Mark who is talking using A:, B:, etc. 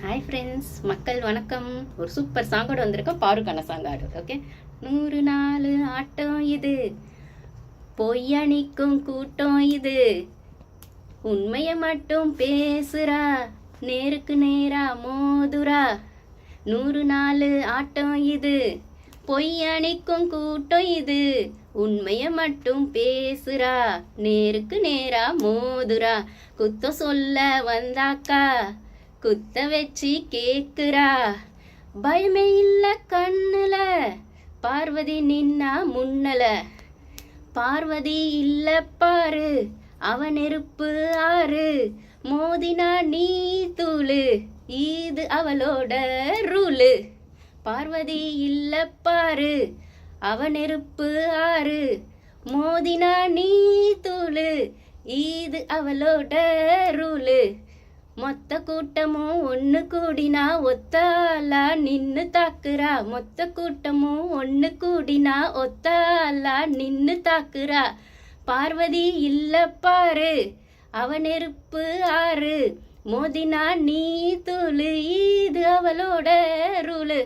A: Hi friends, மக்கள் வணக்கம். ஒரு சூப்பர் சாங்கோட வந்திருக்கோம். பாருக்கான சாங் ஆடு. ஓகே. 100 நாள் ஆட்டம் இது, பொய்யணிக்கும் கூட்டம் இது, உண்மையை மட்டும் பேசுறா, நேருக்கு நேரா மோதுரா. 100 நாள் ஆட்டம் இது, பொய்யணிக்கும் கூட்டம் இது, உண்மையை மட்டும் பேசுறா, நேருக்கு நேரா மோதுரா. குத்த சொல்ல வந்தாக்கா குத்த வச்சு கேக்குறா, பயமே இல்ல கண்ணுல, பார்வதி நின்னா முன்னல. பார்வதி இல்ல பாரு, அவன் நெருப்பு ஆறு, மோதினா நீ தூளு, இது அவளோட ரூலு. பார்வதி இல்ல பாரு, அவன் நெருப்பு ஆறு, மோதினா நீ தூளு, இது அவளோட ரூலு. மொத்த கூட்டமும் ஒன்று கூடினா ஒத்தாலா நின்னு தாக்குறா, மொத்த கூட்டமும் ஒன்று கூடினா ஒத்தாலா நின்னு தாக்குறா. பார்வதி இல்ல பாரு, அவன் நெருப்பு ஆறு, மோதினா நீ தூளு, இது அவளோட ரூலு.